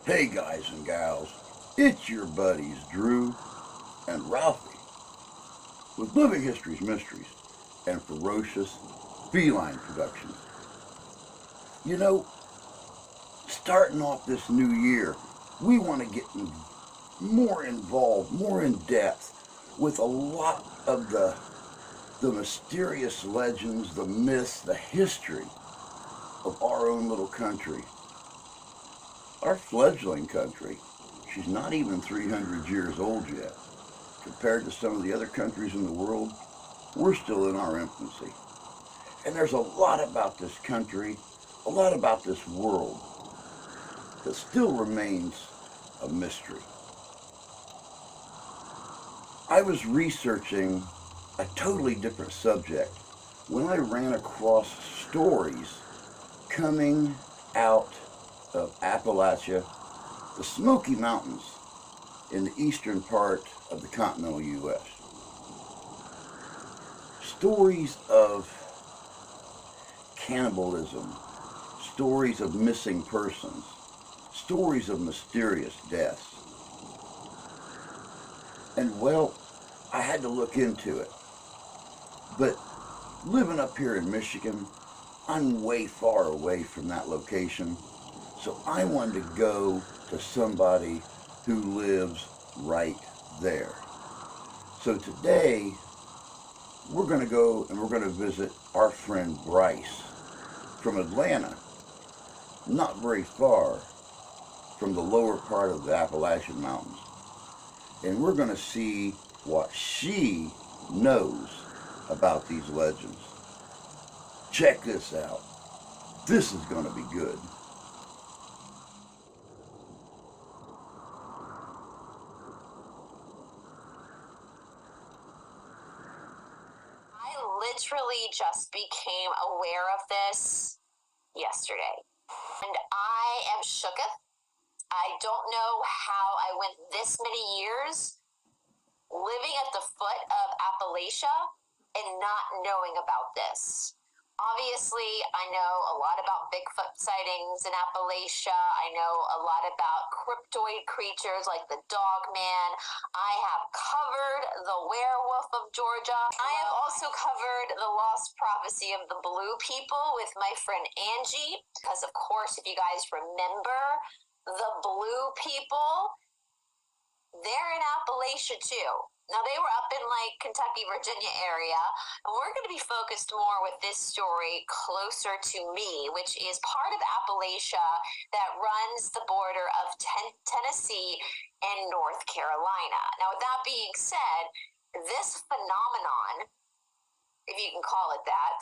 Hey guys and gals, it's your buddies Drew and Ralphie with Living History's Mysteries and Ferocious Feline Productions. You know, starting off this new year, we want to get more involved, more in depth with a lot of the mysterious legends, the myths, the history of our own little country. Our fledgling country, she's not even 300 years old yet. Compared to some of the other countries in the world, we're still in our infancy. And there's a lot about this country, a lot about this world that still remains a mystery. I was researching a totally different subject when I ran across stories coming out of Appalachia, the Smoky Mountains in the eastern part of the continental U.S. Stories of cannibalism, stories of missing persons, stories of mysterious deaths. And well, I had to look into it. But living up here in Michigan, I'm way far away from that location. So I wanted to go to somebody who lives right there. So today, we're going to go and we're going to visit our friend Brice from Atlanta, not very far from the lower part of the Appalachian Mountains. And we're going to see what she knows about these legends. Check this out. This is going to be good. Literally just became aware of this yesterday. And I am shooketh. I don't know how I went this many years living at the foot of Appalachia and not knowing about this. Obviously, I know a lot about Bigfoot sightings in Appalachia. I know a lot about cryptoid creatures like the Dogman. I have covered the werewolf of Georgia. I have also covered the lost prophecy of the Blue People with my friend Angie, because of course, if you guys remember, the Blue People, they're in Appalachia too. Now, they were up in like Kentucky, Virginia area, and we're going to be focused more with this story closer to me, which is part of Appalachia that runs the border of Tennessee and North Carolina. Now, with that being said, this phenomenon, if you can call it that,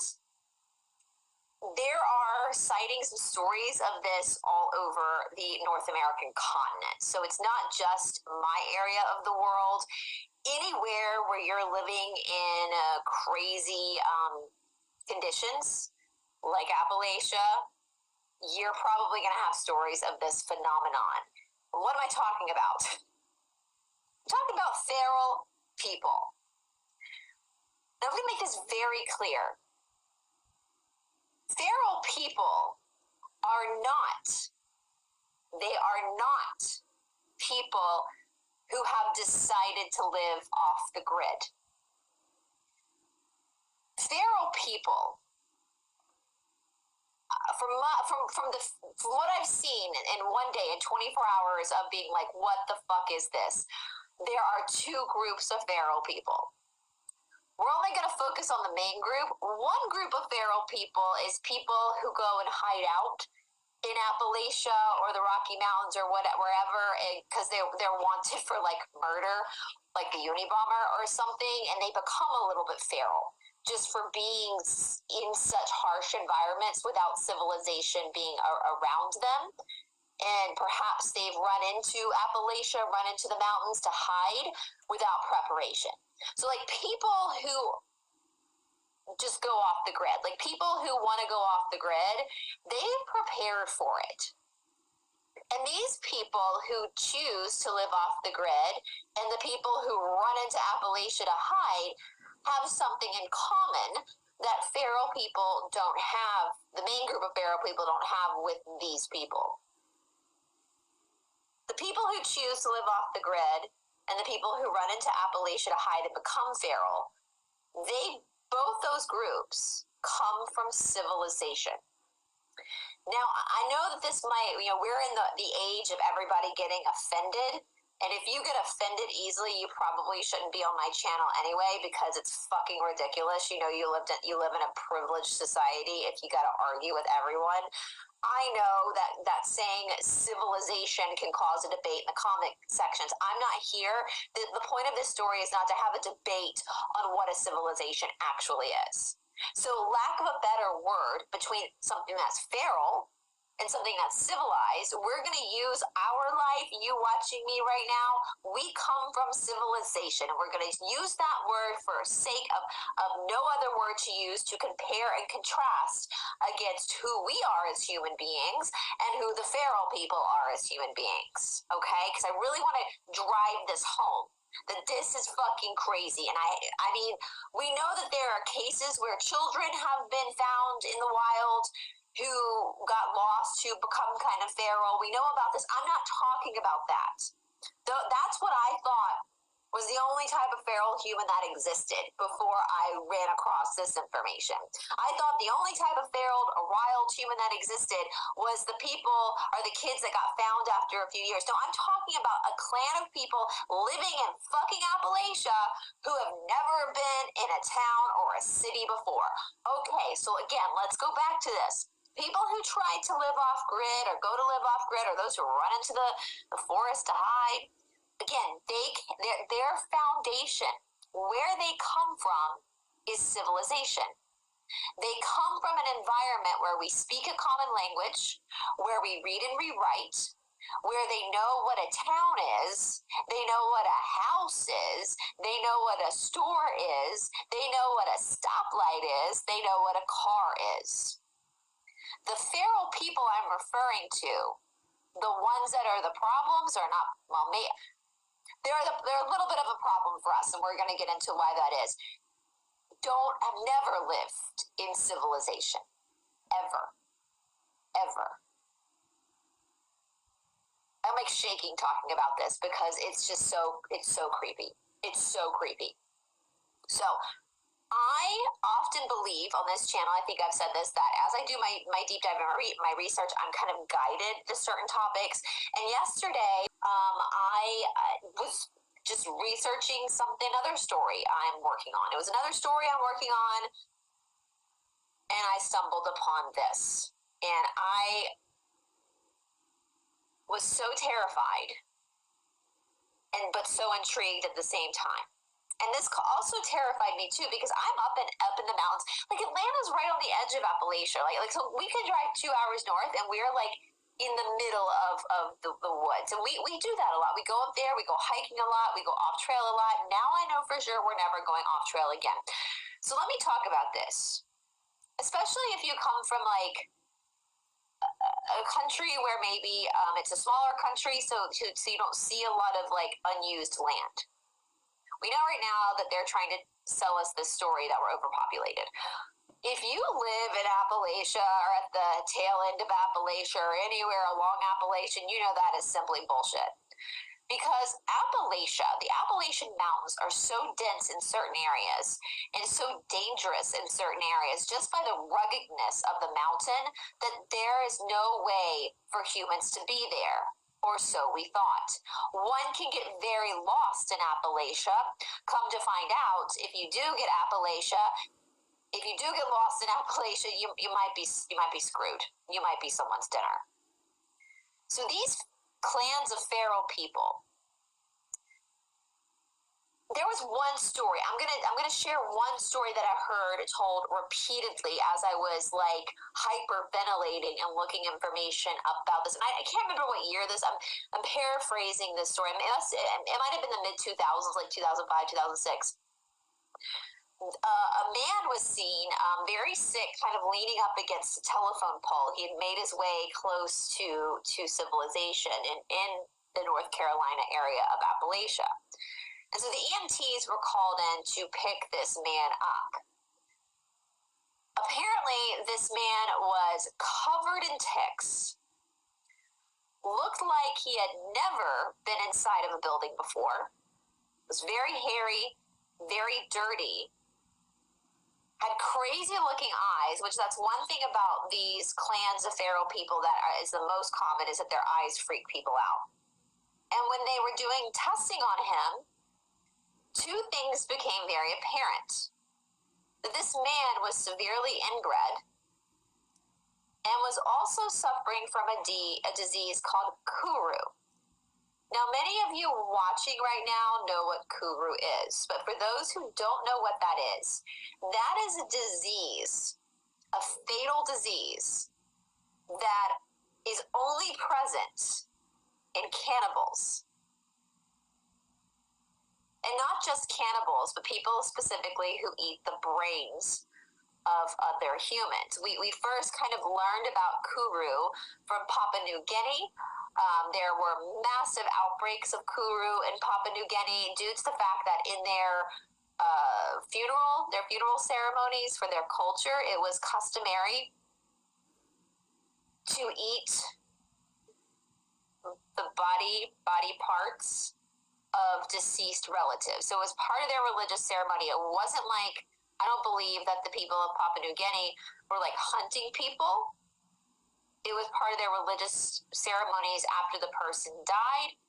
there are sightings and stories of this all over the North American continent. So it's not just my area of the world. Anywhere where you're living in crazy conditions, like Appalachia, you're probably going to have stories of this phenomenon. What am I talking about? I'm talking about feral people. Now, let me make this very clear. Feral people are not people who have decided to live off the grid. Feral people, from what I've seen in one day, in 24 hours of being like, what the fuck is this? There are two groups of feral people. We're only going to focus on the main group. One group of feral people is people who go and hide out in Appalachia or the Rocky Mountains or wherever, because they're wanted for like murder, like the Unabomber or something, and they become a little bit feral just for being in such harsh environments without civilization being around them. And perhaps they've run into Appalachia, run into the mountains to hide without preparation. So like people who just go off the grid, like people who want to go off the grid, they've prepared for it. And these people who choose to live off the grid and the people who run into Appalachia to hide have something in common that feral people don't have, the main group of feral people don't have with these people. The people who choose to live off the grid and the people who run into Appalachia to hide and become feral, both those groups come from civilization. Now, I know that this might, we're in the age of everybody getting offended. And if you get offended easily, you probably shouldn't be on my channel anyway, because it's fucking ridiculous. You live in a privileged society if you got to argue with everyone. I know that saying civilization can cause a debate in the comment sections. I'm not here. The point of this story is not to have a debate on what a civilization actually is. So, lack of a better word between something that's feral and something that's civilized, we're going to use our life, you watching me right now, we come from civilization. And we're going to use that word for sake of no other word to use to compare and contrast against who we are as human beings and who the feral people are as human beings. Okay? Because I really want to drive this home. That this is fucking crazy. And I mean, we know that there are cases where children have been found in the wild who got lost, who become kind of feral. We know about this. I'm not talking about that. That's what I thought was the only type of feral human that existed before I ran across this information. I thought the only type of feral or wild human that existed was the people or the kids that got found after a few years. No, I'm talking about a clan of people living in fucking Appalachia who have never been in a town or a city before. Okay, so again, let's go back to this. People who try to live off grid or go to live off grid, or those who run into the forest to hide, again, their foundation, where they come from, is civilization. They come from an environment where we speak a common language, where we read and rewrite, where they know what a town is, they know what a house is, they know what a store is, they know what a stoplight is, they know what a car is. The feral people I'm referring to, the ones that are the problems are not, well, they're a little bit of a problem for us, and we're going to get into why that is. Have never lived in civilization. Ever. Ever. I'm like shaking talking about this because it's so creepy. It's so creepy. So, I often believe on this channel, I think I've said this, that as I do my deep dive and my research, I'm kind of guided to certain topics. And yesterday, I was just researching another story I'm working on. It was another story I'm working on, and I stumbled upon this. And I was so terrified, but so intrigued at the same time. And this also terrified me too, because I'm up in the mountains. Like, Atlanta's right on the edge of Appalachia. Like so we could drive 2 hours north, and we're like in the middle of the woods. And we do that a lot. We go up there, we go hiking a lot, we go off trail a lot. Now I know for sure we're never going off trail again. So let me talk about this. Especially if you come from like a country where maybe it's a smaller country, so you don't see a lot of like unused land. We know right now that they're trying to sell us this story that we're overpopulated. If you live in Appalachia or at the tail end of Appalachia or anywhere along Appalachian, you know that is simply bullshit. Because the Appalachian Mountains are so dense in certain areas and so dangerous in certain areas just by the ruggedness of the mountain that there is no way for humans to be there. Or so we thought. One can get very lost in Appalachia. Come to find out, if you do get lost in Appalachia, you might be screwed. You might be someone's dinner. So these clans of feral people. There was one story. I'm gonna share one story that I heard told repeatedly as I was like hyperventilating and looking information about this. And I can't remember what year this. I'm paraphrasing this story. It might have been the mid 2000s, like 2005, 2006. A man was seen very sick, kind of leaning up against a telephone pole. He had made his way close to civilization in the North Carolina area of Appalachia. And so the EMTs were called in to pick this man up. A Apparently, this man was covered in ticks, looked like he had never been inside of a building before, was very hairy, very dirty, had crazy looking eyes, which that's one thing about these clans of feral people that is the most common, is that their eyes freak people out. And when they were doing testing on him, two things became very apparent. That this man was severely inbred and was also suffering from a disease called Kuru. Now, many of you watching right now know what Kuru is, but for those who don't know what that is a disease, a fatal disease that is only present in cannibals. And not just cannibals, but people specifically who eat the brains of other humans. We first kind of learned about Kuru from Papua New Guinea. There were massive outbreaks of Kuru in Papua New Guinea due to the fact that in their funeral ceremonies for their culture, it was customary to eat the body parts of deceased relatives. So it was part of their religious ceremony. It wasn't like, I don't believe that the people of Papua New Guinea were like hunting people. It was part of their religious ceremonies after the person died.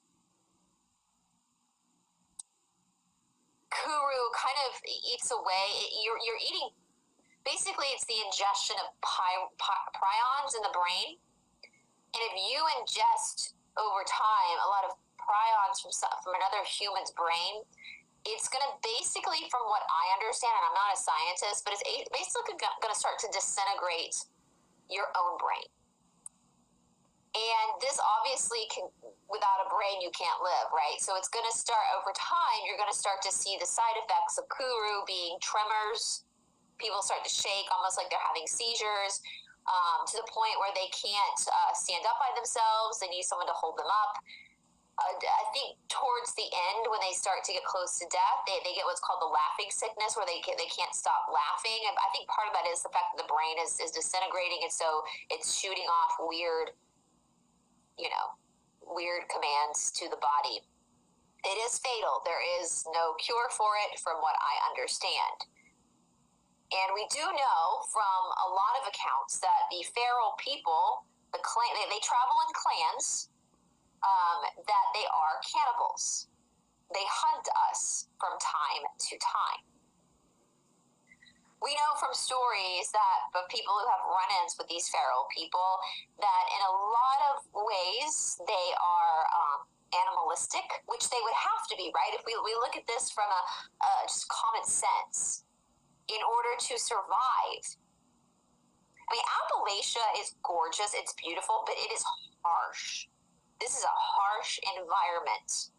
Kuru kind of eats away. You're eating, basically it's the ingestion of prions in the brain. And if you ingest over time a lot of prions from another human's brain, it's going to basically, from what I understand, and I'm not a scientist, but it's basically going to start to disintegrate your own brain. And this obviously can, without a brain, you can't live, right? So it's going to start over time. You're going to start to see the side effects of Kuru being tremors. People start to shake almost like they're having seizures, to the point where they can't stand up by themselves. They need someone to hold them up. I think towards the end, when they start to get close to death, they get what's called the laughing sickness, where they can't stop laughing. And I think part of that is the fact that the brain is disintegrating, and so it's shooting off weird commands to the body. It is fatal. There is no cure for it, from what I understand. And we do know from a lot of accounts that the feral people, they travel in clans, that they are cannibals. They hunt us from time to time. We know from stories that of people who have run-ins with these feral people that in a lot of ways they are animalistic, which they would have to be, right? If we look at this from a just common sense, in order to survive. I mean, Appalachia is gorgeous, it's beautiful, but it is harsh. This is a harsh environment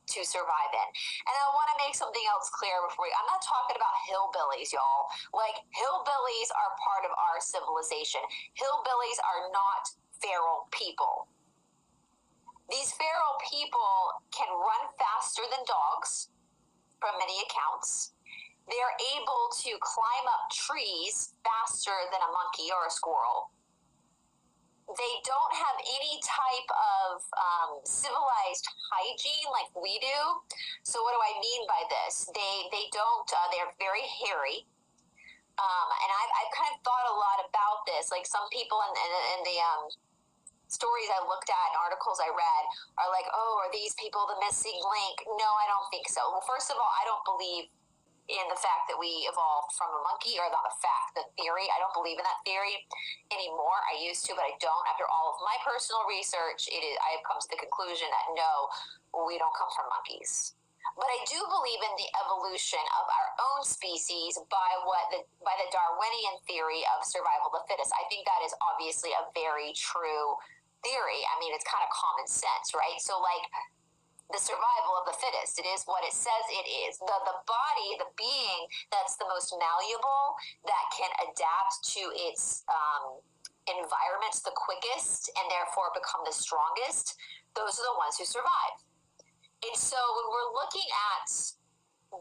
to survive in. And I want to make something else clear I'm not talking about hillbillies, y'all. Like, hillbillies are part of our civilization. Hillbillies are not feral people. These feral people can run faster than dogs, from many accounts. They're able to climb up trees faster than a monkey or a squirrel. They don't have any type of civilized hygiene like we do. So what do I mean by this? They don't, they're very hairy. And I've kind of thought a lot about this. Like, some people in the stories I looked at and articles I read are like, oh, are these people the missing link? No, I don't think so. Well, first of all, I don't believe in the fact that we evolved from a monkey, or not the fact, the theory. I don't believe in that theory anymore. I used to, but I don't. After all of my personal research, I have come to the conclusion that no, we don't come from monkeys. But I do believe in the evolution of our own species by the Darwinian theory of survival of the fittest. I think that is obviously a very true theory. I mean, it's kind of common sense, right? So, like, the survival of the fittest. It is what it says it is. The body, the being that's the most malleable, that can adapt to its environments the quickest and therefore become the strongest, those are the ones who survive. And so when we're looking at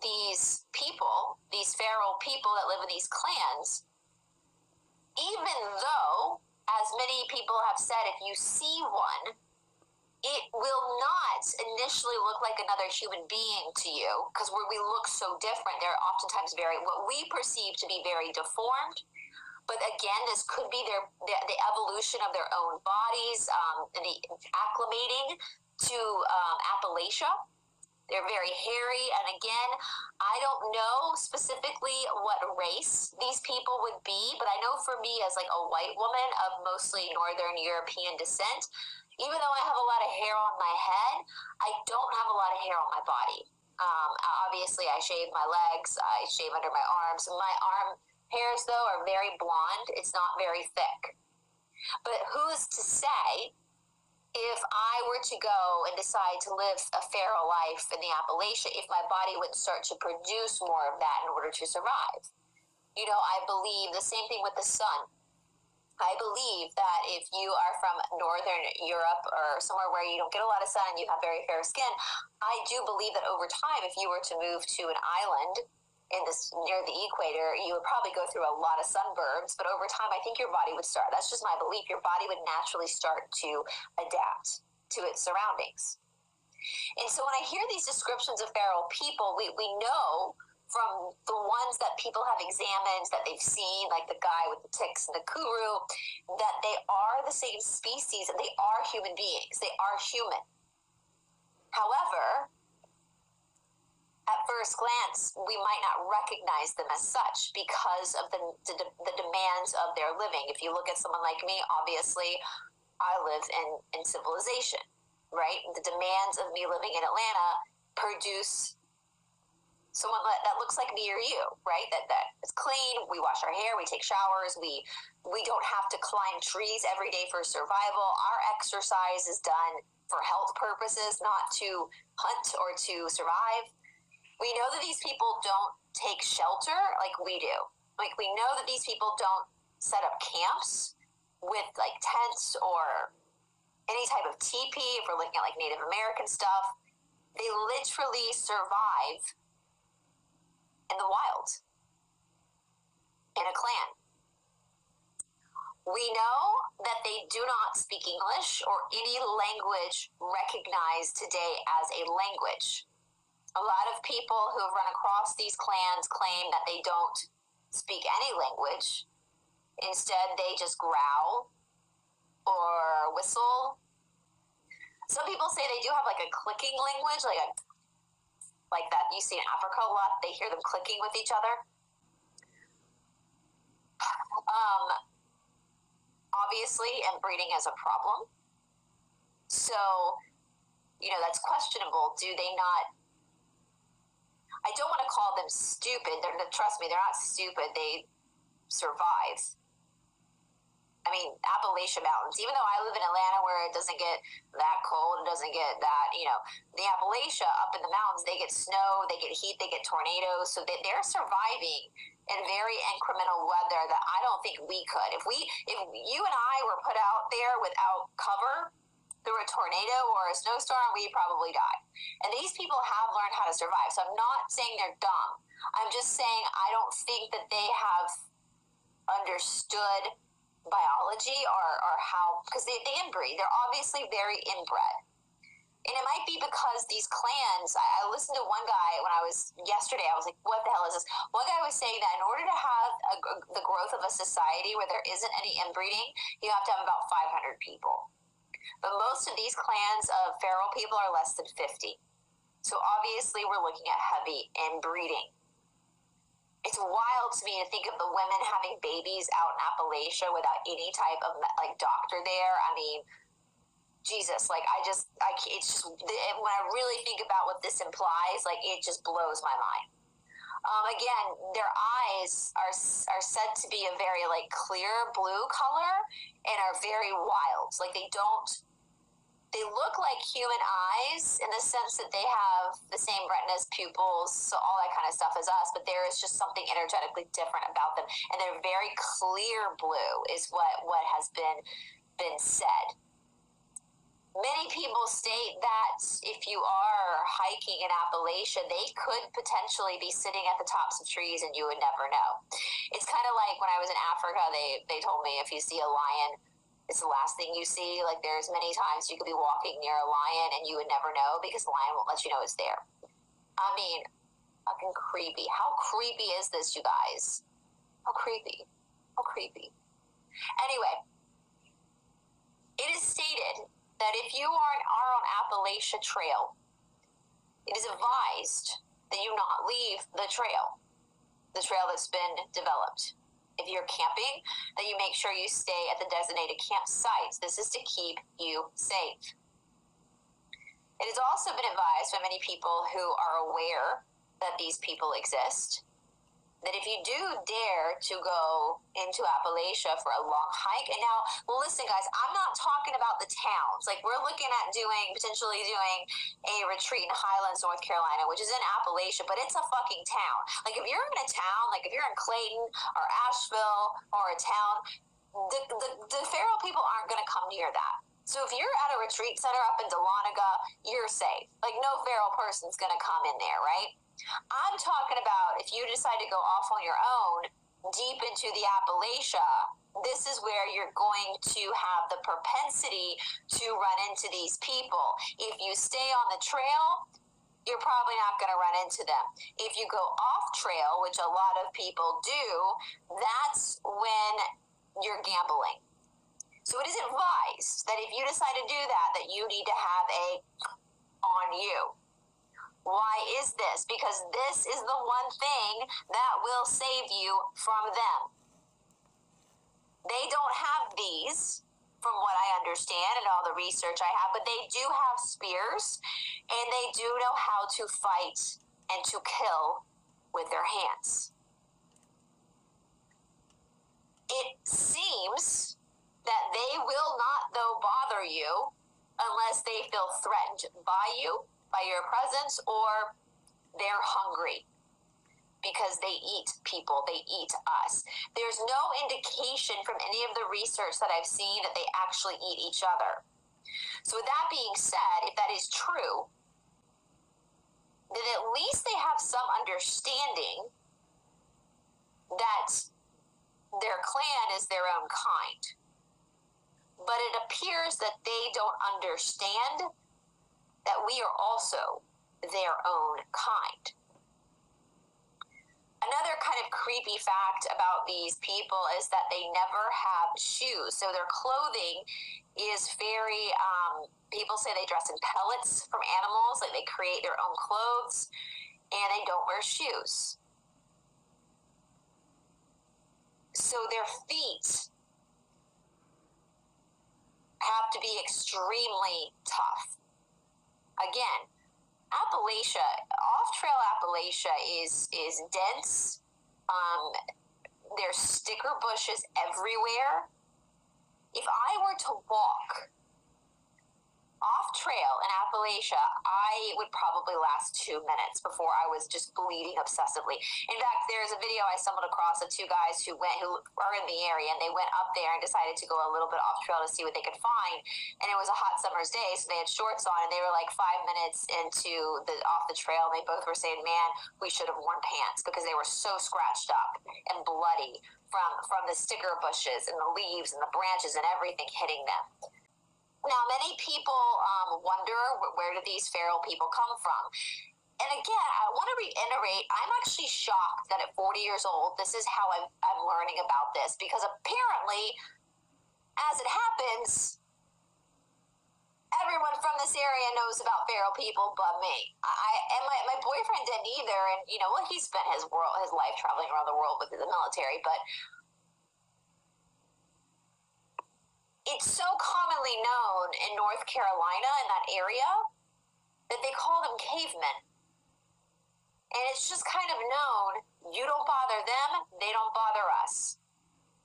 these people, these feral people that live in these clans, even though, as many people have said, if you see one, it will not initially look like another human being to you, because we look so different. They're oftentimes what we perceive to be very deformed. But again, this could be the evolution of their own bodies, and the acclimating to Appalachia. They're very hairy, and again, I don't know specifically what race these people would be, but I know for me as like a white woman of mostly Northern European descent, even though I have a lot of hair on my head, I don't have a lot of hair on my body. Obviously, I shave my legs, I shave under my arms. My arm hairs, though, are very blonde. It's not very thick. But who's to say if I were to go and decide to live a feral life in the Appalachia, if my body would start to produce more of that in order to survive? You know, I believe the same thing with the sun. I believe that if you are from Northern Europe or somewhere where you don't get a lot of sun and you have very fair skin, I do believe that over time, if you were to move to an island near the equator, you would probably go through a lot of sunburns, but over time, I think your body would start, that's just my belief, your body would naturally start to adapt to its surroundings. And so when I hear these descriptions of feral people, we know from the ones that people have examined, that they've seen, like the guy with the ticks and the Kuru, that they are the same species and they are human beings. They are human. However, at first glance, we might not recognize them as such because of the demands of their living. If you look at someone like me, obviously, I live in civilization, right? The demands of me living in Atlanta produce someone that looks like me or you, right? That is clean. We wash our hair. We take showers. We don't have to climb trees every day for survival. Our exercise is done for health purposes, not to hunt or to survive. We know that these people don't take shelter like we do. Like, we know that these people don't set up camps with like tents or any type of teepee. If we're looking at like Native American stuff, they literally survive in the wild, in a clan. We know that they do not speak English or any language recognized today as a language. A lot of people who have run across these clans claim that they don't speak any language. Instead, they just growl or whistle. Some people say they do have like a clicking language, like that you see in Africa a lot. They hear them clicking with each other. Obviously, inbreeding is a problem. So, you know, that's questionable. Do they not... I don't want to call them stupid. Trust me, they're not stupid. They survive. I mean, Appalachian Mountains, even though I live in Atlanta where it doesn't get that cold, it doesn't get that, you know, the Appalachia up in the mountains, they get snow, they get heat, they get tornadoes. So they're surviving in very incremental weather that I don't think we could. If you and I were put out there without cover through a tornado or a snowstorm, we'd probably die. And these people have learned how to survive. So I'm not saying they're dumb. I'm just saying I don't think that they have understood biology or how, because they inbreed. They're obviously very inbred. And it might be because these clans, I listened to one guy yesterday, I was like, what the hell is this? One guy was saying that in order to have the growth of a society where there isn't any inbreeding, you have to have about 500 people. But most of these clans of feral people are less than 50. So obviously we're looking at heavy inbreeding. It's wild to me to think of the women having babies out in Appalachia without any type of like doctor there. I mean, Jesus, like it's just, when I really think about what this implies, like it just blows my mind. Again, their eyes are said to be a very like clear blue color and are very wild. Like they look like human eyes in the sense that they have the same retinas, pupils, so all that kind of stuff as us, but there is just something energetically different about them. And they're very clear blue is what has been said. Many people state that if you are hiking in Appalachia, they could potentially be sitting at the tops of trees and you would never know. It's kind of like when I was in Africa, they told me if you see a lion It's the last thing you see. Like, there's many times you could be walking near a lion and you would never know because the lion won't let you know it's there. I mean, fucking creepy. How creepy is this, you guys? How creepy. How creepy. Anyway, it is stated that if you are on Appalachia Trail, it is advised that you not leave the trail that's been developed. If you're camping, that you make sure you stay at the designated campsites. This is to keep you safe. It has also been advised by many people who are aware that these people exist, that if you do dare to go into Appalachia for a long hike, and now, listen guys, I'm not talking about the towns. Like, we're looking at potentially doing a retreat in Highlands, North Carolina, which is in Appalachia, but it's a fucking town. Like, if you're in a town, like if you're in Clayton or Asheville or a town, the feral people aren't going to come near that. So if you're at a retreat center up in Dahlonega, you're safe. Like, no feral person's going to come in there, right? I'm talking about if you decide to go off on your own deep into the Appalachia, this is where you're going to have the propensity to run into these people. If you stay on the trail, you're probably not going to run into them. If you go off trail, which a lot of people do, that's when you're gambling. So it is advised that if you decide to do that, that you need to have a on you. Why is this? Because this is the one thing that will save you from them. They don't have these, from what I understand and all the research I have, but they do have spears, and they do know how to fight and to kill with their hands. It seems that they will not, though, bother you unless they feel threatened by you, by your presence, or they're hungry because they eat people, they eat us. There's no indication from any of the research that I've seen that they actually eat each other. So with that being said, if that is true, then at least they have some understanding that their clan is their own kind. But it appears that they don't understand that we are also their own kind. Another kind of creepy fact about these people is that they never have shoes. So their clothing is very, people say they dress in pellets from animals, like they create their own clothes, and they don't wear shoes. So their feet have to be extremely tough. Again, Appalachia, off-trail Appalachia is dense. There's sticker bushes everywhere. If I were to walk off-trail in Appalachia, I would probably last 2 minutes before I was just bleeding obsessively. In fact, there's a video I stumbled across of two guys who are in the area, and they went up there and decided to go a little bit off-trail to see what they could find. And it was a hot summer's day, so they had shorts on, and they were like 5 minutes off the trail, and they both were saying, man, we should have worn pants, because they were so scratched up and bloody from the sticker bushes and the leaves and the branches and everything hitting them. Now, many people wonder, where do these feral people come from? And again, I want to reiterate, I'm actually shocked that at 40 years old, this is how I'm learning about this, because apparently, as it happens, everyone from this area knows about feral people but me. And my boyfriend didn't either, and he spent his life traveling around the world with the military, but it's so commonly known in North Carolina, in that area, that they call them cavemen. And it's just kind of known, you don't bother them, they don't bother us.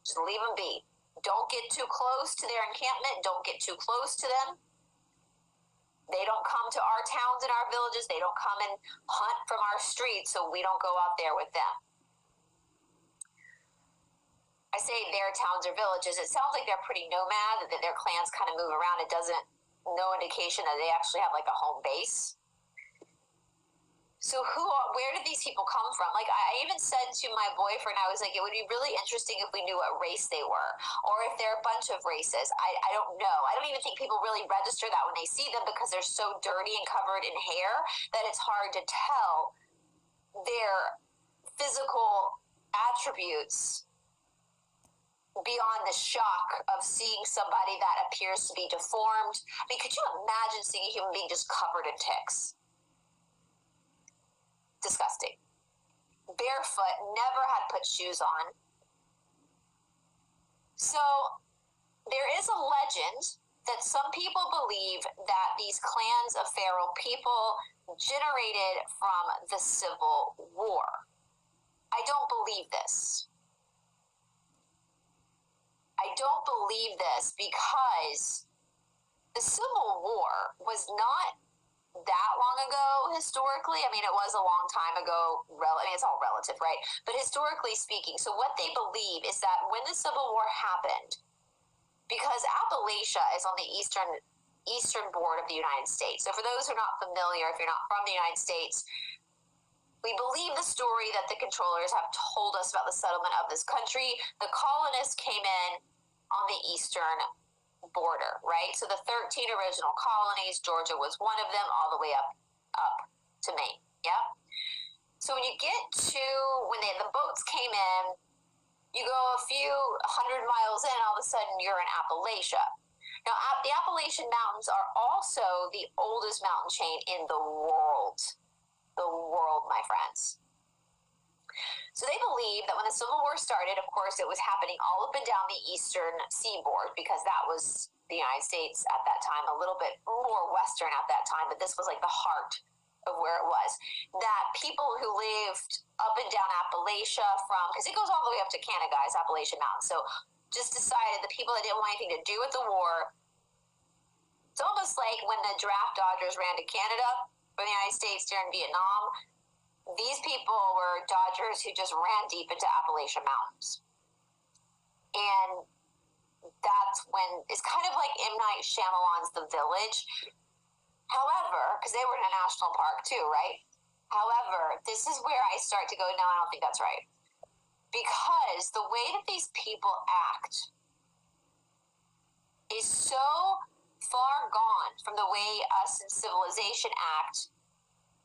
Just leave them be. Don't get too close to their encampment, don't get too close to them. They don't come to our towns and our villages, they don't come and hunt from our streets, so we don't go out there with them. I say their towns or villages, it sounds like they're pretty nomad, that their clans kind of move around. It doesn't, no indication that they actually have like a home base. So where did these people come from? Like, I even said to my boyfriend, I was like, it would be really interesting if we knew what race they were, or if they're a bunch of races. I don't know. I don't even think people really register that when they see them, because they're so dirty and covered in hair that it's hard to tell their physical attributes beyond the shock of seeing somebody that appears to be deformed. I mean, could you imagine seeing a human being just covered in ticks? Disgusting. Barefoot, never had put shoes on. So there is a legend that some people believe that these clans of feral people generated from the Civil War. I don't believe this. I don't believe this because the Civil War was not that long ago historically. I mean, it was a long time ago. I mean, it's all relative, right? But historically speaking, so what they believe is that when the Civil War happened, because Appalachia is on the eastern board of the United States. So for those who are not familiar, if you're not from the United States, we believe the story that the controllers have told us about the settlement of this country. The colonists came in on the eastern border, right? So the 13 original colonies, Georgia was one of them, all the way up to Maine. Yeah. So when you get to when the boats came in, you go a few 100 miles in, all of a sudden you're in Appalachia. Now, the Appalachian Mountains are also the oldest mountain chain in the world. The world, my friends. So they believe that when the Civil War started, of course, it was happening all up and down the eastern seaboard, because that was the United States at that time, a little bit more western at that time, but this was like the heart of where it was. That people who lived up and down Appalachia because it goes all the way up to Canada, guys, Appalachian Mountains. So just decided the people that didn't want anything to do with the war, it's almost like when the draft dodgers ran to Canada from the United States during Vietnam. These people were dodgers who just ran deep into Appalachian Mountains. And that's when it's kind of like M. Night Shyamalan's The Village. However, because they were in a national park too, right? However, this is where I start to go, no, I don't think that's right. Because the way that these people act is so far gone from the way us in civilization act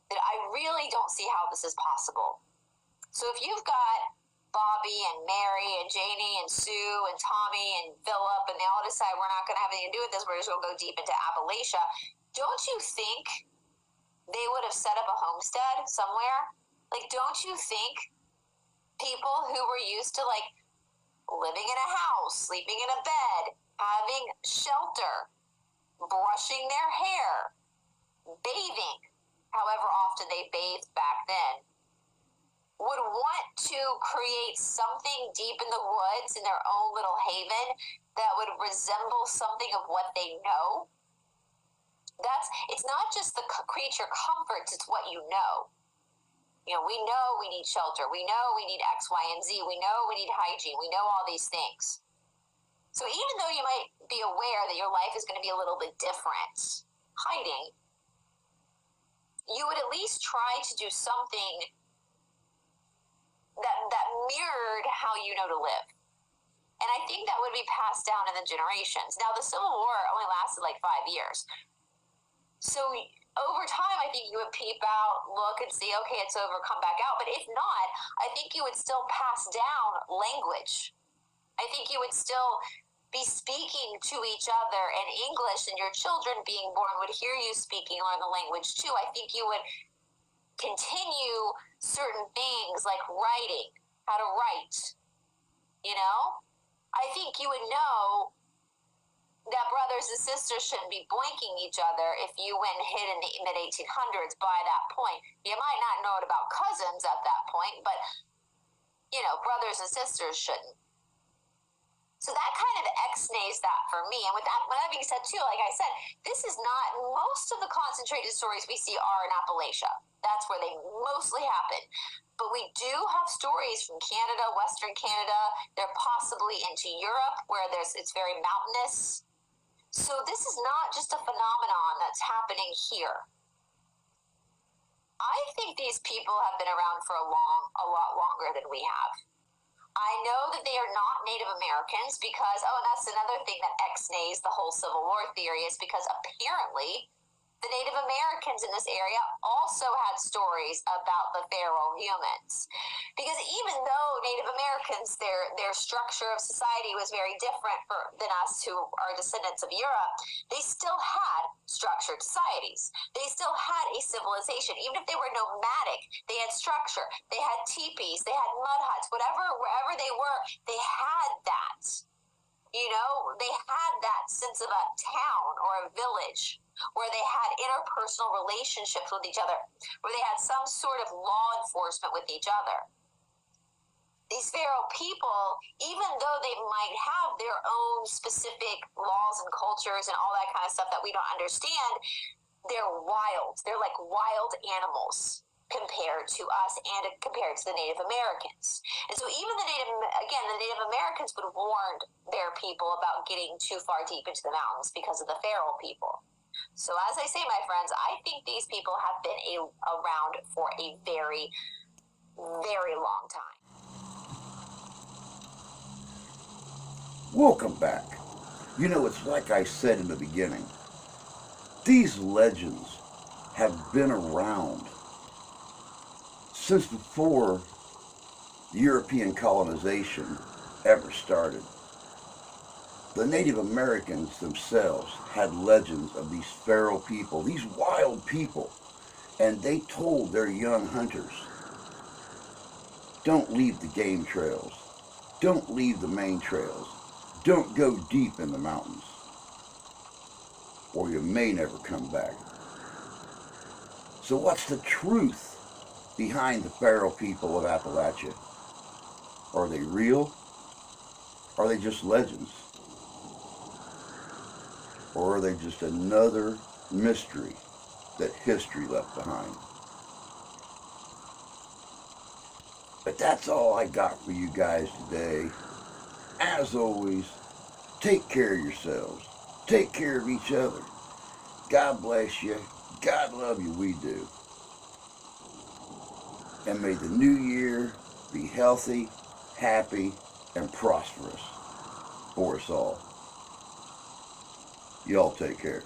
that I really don't see how this is possible. So if you've got Bobby and Mary and Janie and Sue and Tommy and Philip, and they all decide we're not going to have anything to do with this, we're just going to go deep into Appalachia, don't you think they would have set up a homestead somewhere? Like, don't you think people who were used to, like, living in a house, sleeping in a bed, having shelter, brushing their hair, bathing, however often they bathed back then, would want to create something deep in the woods in their own little haven that would resemble something of what they know? It's not just the creature comforts, it's what you know. You know we need shelter. We know we need X, Y, and Z. We know we need hygiene. We know all these things. So even though you might be aware that your life is going to be a little bit different, hiding, you would at least try to do something that mirrored how you know to live. And I think that would be passed down in the generations. Now, the Civil War only lasted like 5 years. So over time, I think you would peep out, look and see, okay, it's over, come back out. But if not, I think you would still pass down language. I think you would still be speaking to each other in English, and your children being born would hear you speaking, learn the language too. I think you would continue certain things like writing, how to write, you know? I think you would know that brothers and sisters shouldn't be boinking each other if you went and hid in the mid-1800s by that point. You might not know it about cousins at that point, but, you know, brothers and sisters shouldn't. So that kind of X-nays that for me. And with that being said, too, like I said, this is not, most of the concentrated stories we see are in Appalachia. That's where they mostly happen. But we do have stories from Canada, Western Canada. They're possibly into Europe, where it's very mountainous. So this is not just a phenomenon that's happening here. I think these people have been around for a lot longer than we have. I know that they are not Native Americans because, and that's another thing that ex-nays the whole Civil War theory, is because apparently the Native Americans in this area also had stories about the feral humans. Because even though Native Americans, their structure of society was very different than us who are descendants of Europe, they still had structured societies. They still had a civilization. Even if they were nomadic, they had structure. They had teepees, they had mud huts, wherever they were, they had that. You know, they had that sense of a town or a village where they had interpersonal relationships with each other, where they had some sort of law enforcement with each other. These feral people, even though they might have their own specific laws and cultures and all that kind of stuff that we don't understand, they're wild. They're like wild animals compared to us and compared to the Native Americans. And so even the Native Americans would warn their people about getting too far deep into the mountains because of the feral people. So as I say, my friends, I think these people have been around for a very, very long time. Welcome back. You know, it's like I said in the beginning. These legends have been around since before European colonization ever started. The Native Americans themselves had legends of these feral people, these wild people, and they told their young hunters, don't leave the game trails, don't leave the main trails, don't go deep in the mountains, or you may never come back. So what's the truth behind the Feral People of Appalachia? Are they real? Are they just legends? Or are they just another mystery that history left behind? But that's all I got for you guys today. As always, take care of yourselves. Take care of each other. God bless you. God love you. We do. And may the new year be healthy, happy, and prosperous for us all. Y'all take care.